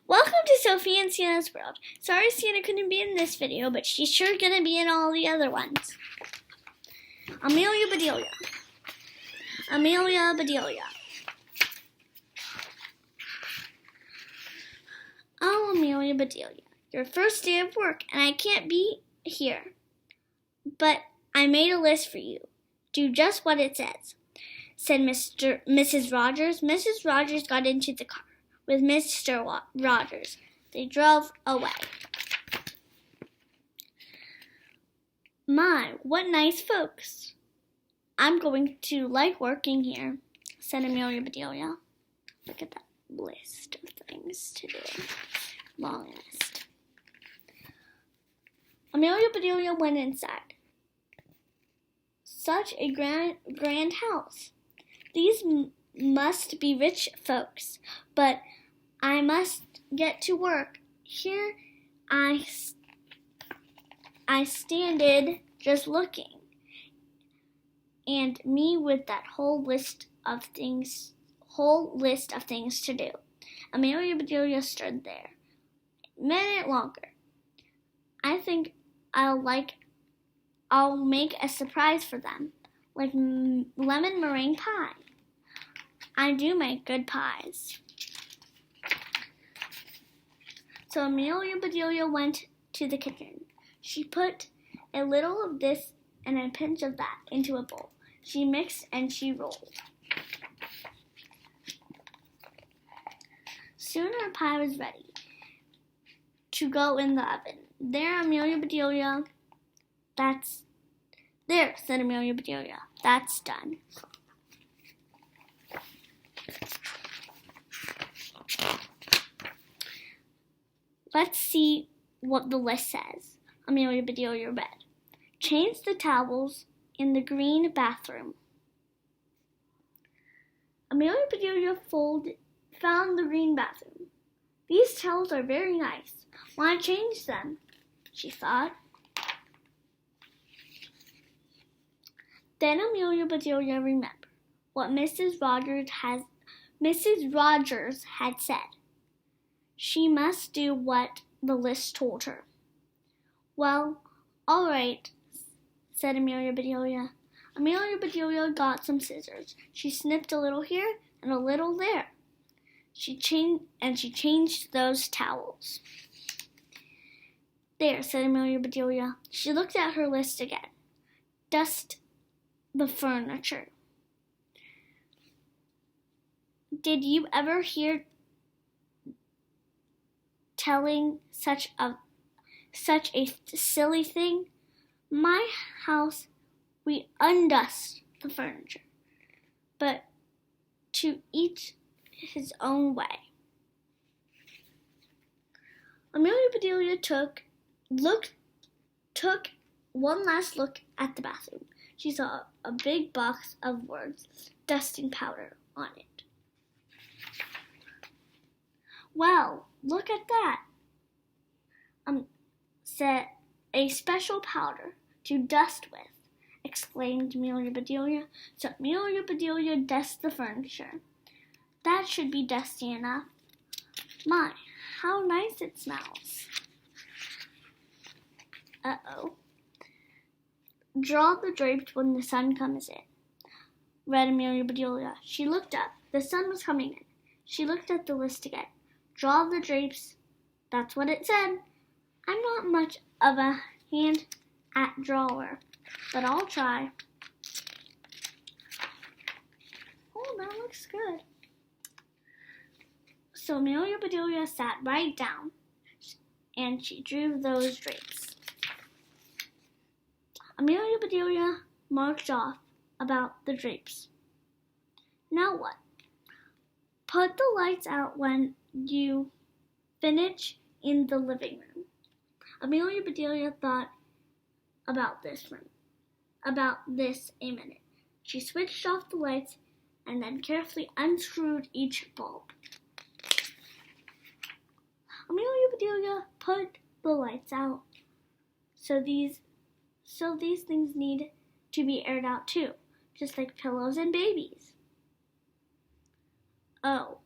Welcome to Sofia and Sienna's World. Sorry Sienna couldn't be in this video, but she's sure gonna be in all the other ones. Amelia Bedelia. Amelia Bedelia. Oh, Amelia Bedelia, your first day of work, and I can't be here. But I made a list for you. Do just what it says, said Mrs. Rogers. Mrs. Rogers got into the car with Mr. Rogers. They drove away. My, what nice folks. I'm going to like working here, said Amelia Bedelia. Look at that list of things to do. Long list. Amelia Bedelia went inside. Such a grand house. These must be rich folks, but I must get to work. Here I standed just looking, and me with that whole list of things to do. Amelia Bedelia stood there a minute longer. I think I'll make a surprise for them, like lemon meringue pie. I do make good pies. So Amelia Bedelia went to the kitchen. She put a little of this and a pinch of that into a bowl. She mixed and she rolled. Soon her pie was ready to go in the oven. There, Amelia Bedelia. There, said Amelia Bedelia. That's done. Let's see what the list says. Amelia Bedelia read. Change the towels in the green bathroom. Amelia Bedelia found the green bathroom. These towels are very nice. Why change them? She thought. Then Amelia Bedelia remembered what Mrs. Rogers had said. She must do what the list told her. Well, all right, said Amelia Bedelia. Amelia Bedelia got some scissors. She snipped a little here and a little there. She changed those towels. There, said Amelia Bedelia. She looked at her list again. Dust the furniture. Did you ever hear telling such a silly thing? My house, we undust the furniture, but to each his own way. Amelia Bedelia took one last look at the bathroom. She saw a big box of words, dusting powder on it. Well, look at that, said a special powder to dust with, exclaimed Amelia Bedelia. So Amelia Bedelia dusted the furniture. That should be dusty enough. My, how nice it smells. Uh-oh. Draw the drapes when the sun comes in, read Amelia Bedelia. She looked up. The sun was coming in. She looked at the list again. Draw the drapes. That's what it said. I'm not much of a hand at drawer, but I'll try. Oh, that looks good. So Amelia Bedelia sat right down, and she drew those drapes. Amelia Bedelia marked off about the drapes. Now what? Put the lights out when you finish in the living room. Amelia Bedelia thought about this a minute. She switched off the lights and then carefully unscrewed each bulb. Amelia Bedelia put the lights out. So these things need to be aired out too, just like pillows and babies. Oh,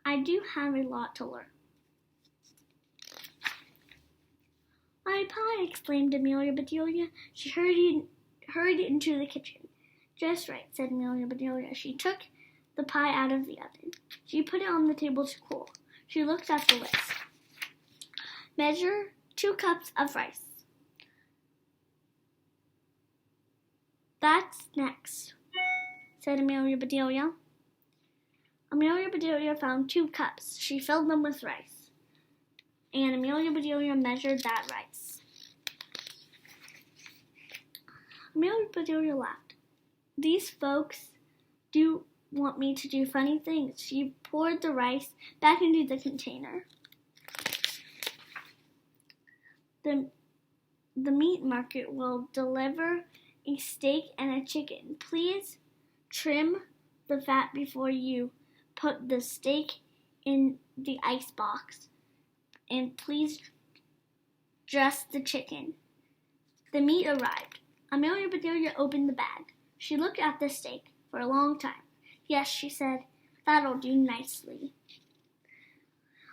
I do have a lot to learn. "My pie!" exclaimed Amelia Bedelia. She hurried into the kitchen. "Just right," said Amelia Bedelia. She took the pie out of the oven. She put it on the table to cool. She looked at the list. "Measure 2 cups of rice." "That's next," said Amelia Bedelia. Amelia Bedelia found 2 cups. She filled them with rice. And Amelia Bedelia measured that rice. Amelia Bedelia laughed. "These folks do want me to do funny things." She poured the rice back into the container. The meat market will deliver a steak and a chicken. Please trim the fat before you put the steak in the ice box. And please dress the chicken. The meat arrived. Amelia Bedelia opened the bag. She looked at the steak for a long time. "Yes," she said, "that'll do nicely."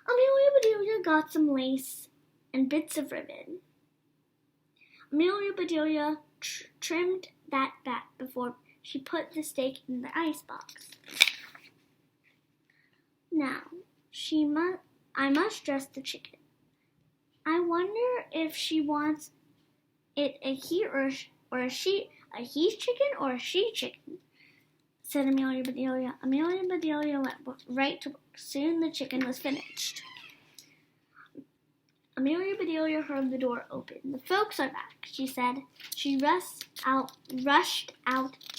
Amelia Bedelia got some lace and bits of ribbon. Amelia Bedelia trimmed that fat before she put the steak in the ice box. Now, I must dress the chicken. I wonder if she wants it a he or a she, a he chicken or a she chicken, said Amelia Bedelia. Amelia Bedelia went right to work. Soon the chicken was finished. Amelia Bedelia heard the door open. "The folks are back," she said. She rushed out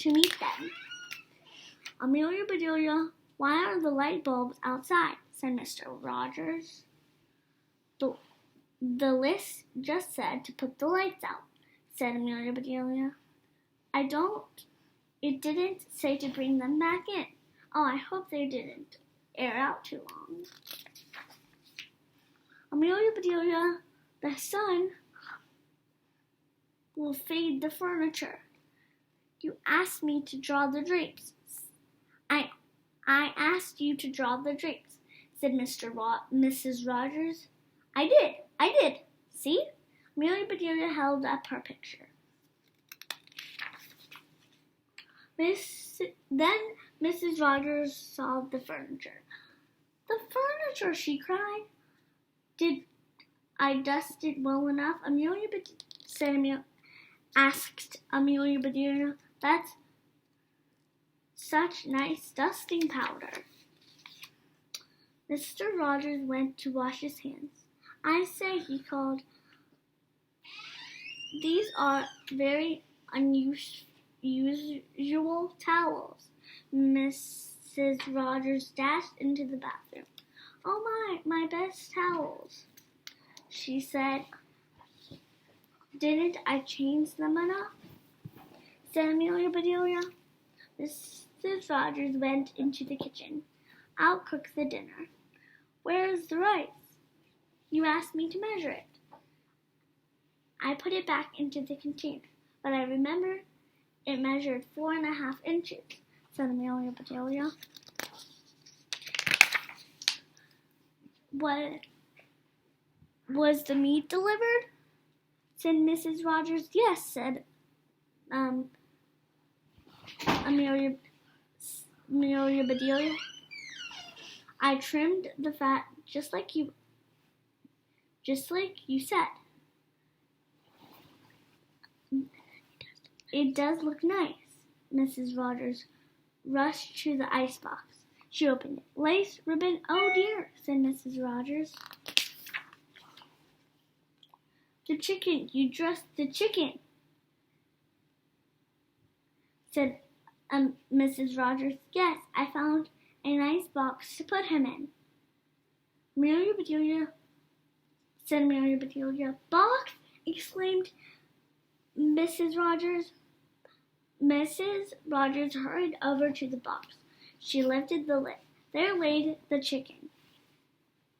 to meet them. "Amelia Bedelia, why are the light bulbs outside?" said Mr. Rogers. The list just said to put the lights out," said Amelia Bedelia. It didn't say to bring them back in." "Oh, I hope they didn't air out too long." "Amelia Bedelia, the sun will fade the furniture. You asked me to draw the drapes." I asked you to draw the drapes," said Mrs. Rogers. I did. See?" Amelia Bedelia held up her picture. Then Mrs. Rogers saw the furniture. "The furniture!" she cried. "Did I dust it well enough?" asked Amelia Bedelia. "That's such nice dusting powder." Mr. Rogers went to wash his hands. "I say," he called, "these are very unusual towels." Mrs. Rogers dashed into the bathroom. "Oh my best towels," she said. "Didn't I change them enough?" said Amelia Bedelia. Mrs. Rogers went into the kitchen. "I'll cook the dinner." "Where's the rice?" "You asked me to measure it." "I put it back into the container, but I remember it measured 4.5 inches, said Amelia Bedelia. "What? Was the meat delivered?" said Mrs. Rogers. "Yes," said Amelia Bedelia. "I trimmed the fat just like you said. It does look nice." Mrs. Rogers rushed to the ice box. She opened it. "Lace, ribbon, oh dear," said Mrs. Rogers. "The chicken, you dressed the chicken," said Mrs. Rogers. "Yes, I found a nice box to put him in." Amelia Bedelia, said Amelia Bedelia. "Box!" exclaimed Mrs. Rogers. Mrs. Rogers hurried over to the box. She lifted the lid. There lay the chicken,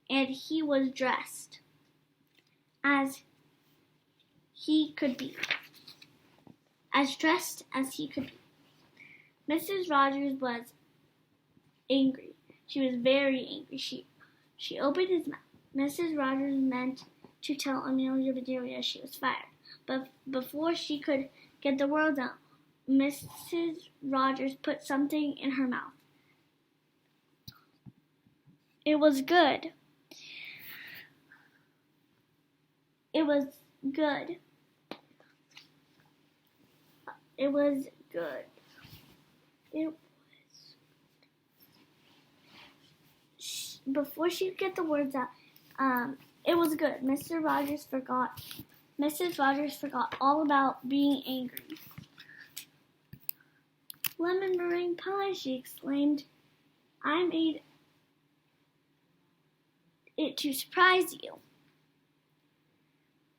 and he was dressed as he could be. As dressed as he could be. Mrs. Rogers was angry. She was very angry. She opened his mouth. Mrs. Rogers meant to tell Amelia Bedelia she was fired. But before she could get the words out, Mrs. Rogers put something in her mouth. It was good. It was good. It was good. Before she could get the words out, it was good. Mrs. Rogers forgot all about being angry. Lemon meringue pie, she exclaimed. I made it to surprise you,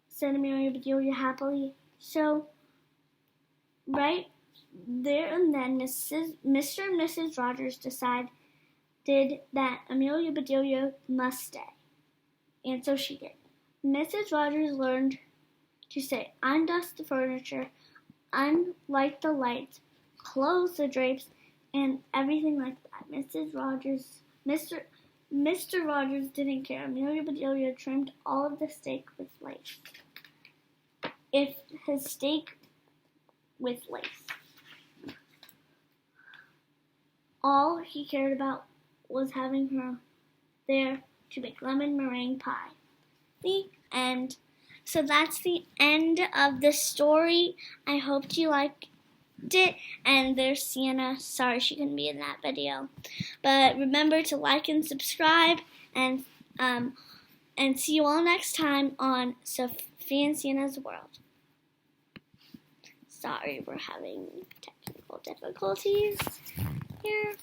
said Amelia Bedelia happily. So, right there and then, Mr. and Mrs. Rogers decided that Amelia Bedelia must stay. And so she did. Mrs. Rogers learned to say, undust the furniture, unlight the lights, close the drapes, and everything like that. Mr. Rogers didn't care. Amelia Bedelia trimmed all of the steak with lace. If his steak with lace. All he cared about was having her there to make lemon meringue pie. The end. So that's the end of the story. I hope you liked it. And there's Sienna. Sorry she couldn't be in that video. But remember to like and subscribe. And see you all next time on Sofia and Sienna's World. Sorry, we're having technical difficulties here.